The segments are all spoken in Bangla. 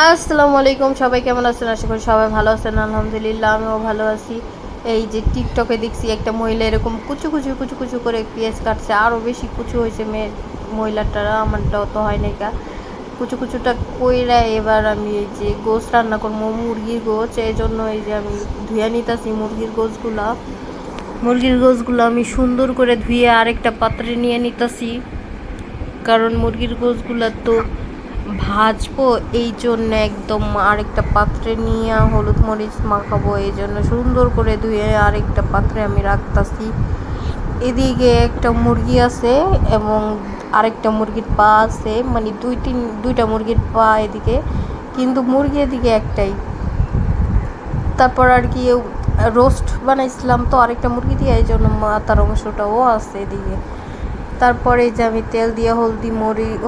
আসসালামু আলাইকুম, সবাই কেমন আছেন? আশা করি সবাই ভালো আছেন। আলহামদুলিল্লাহ আমিও ভালো আছি। এই যে টিকটকে দেখছি একটা মহিলা এরকম কুচু কুচু কুচু কুচু করে পেঁয়াজ কাটছে, আরও বেশি কুচু হয়েছে মহিলাটারা, আমারটা অত হয় নাই কা। কুচু কুচুটা কইরা এবার আমি এই যে গোস রান্না করবো, মুরগির গোস। এই জন্য এই যে আমি ধুয়ে নিতেছি মুরগির গোসগুলো আমি সুন্দর করে ধুয়ে আরেকটা পাত্রে নিয়ে নিতেছি, কারণ মুরগির গোসগুলো তো ভাজবো। এই জন্য একদম আরেকটা পাত্রে নিয়ে হলুদ মরিচ মাখাবো, এই জন্য সুন্দর করে ধুয়ে আরেকটা পাত্রে আমি রাখতাছি। এদিকে একটা মুরগি আছে এবং আরেকটা মুরগির পা আছে, মানে দুইটা মুরগির পা এদিকে, কিন্তু মুরগি এদিকে একটাই। তারপর আর কি রোস্ট বানাইছিলাম তো আরেকটা মুরগি দিয়ে, এই জন্য মাথার অংশটাও আছে এদিকে। তারপরে যে আমি তেল দিয়ে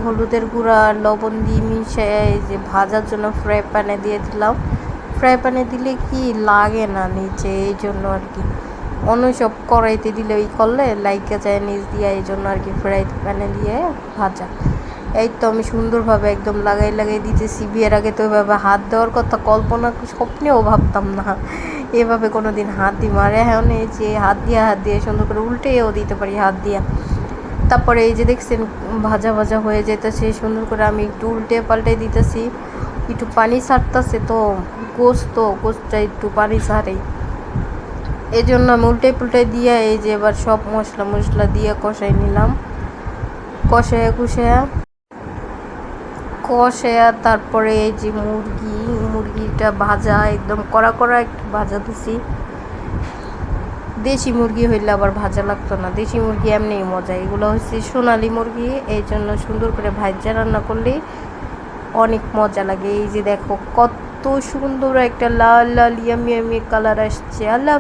হলুদের গুঁড়া আর লবণ দিয়ে মিশিয়ে এই যে ভাজার জন্য ফ্রাই প্যানে দিয়ে দিলাম। ফ্রাই প্যানে দিলে কি লাগে না নিচে, এই জন্য আর কি। অন্য সব কড়াইতে দিলে ওই করলে লাইকা যায় নিচ দিয়ে, এই জন্য আর কি ফ্রাই প্যানে দিয়ে ভাজা। এই তো আমি সুন্দরভাবে একদম লাগাই দিতেছি। বিয়ের আগে তো ওইভাবে হাত দেওয়ার কথা কল্পনা স্বপ্নেও ভাবতাম না, এভাবে কোনো দিন হাত দিই মারে। এখন এই যে হাত দিয়ে সুন্দর করে উল্টেও দিতে পারি হাত দিয়ে। তারপরে এই যে দেখছেন ভাজা ভাজা হয়ে যেতেছে সুন্দর করে, আমি একটু উল্টে পাল্টে দিতেছি। একটু পানি ছাড়তেছে তো গোস্তটা একটু পানি ছাড়ে, এই জন্য আমি উল্টে পুল্টে দিয়ে এই যে এবার সব মশলা দিয়ে কষাই নিলাম। কষায়া তারপরে এই যে মুরগিটা ভাজা একদম কড়া একটু ভাজা দিছি। দেশি মুরগি হইলে আবার ভাজা লাগতো না, দেশি মুরগি এমনিই মজা। এগুলো হচ্ছে সোনালি মুরগি, এই জন্য সুন্দর করে ভাজা রান্না করলে অনেক মজা লাগে। এই যে দেখো কত সুন্দর একটা লাল লাল ইয়ামি ইয়ামি কালার আসছে। আল্লাহ।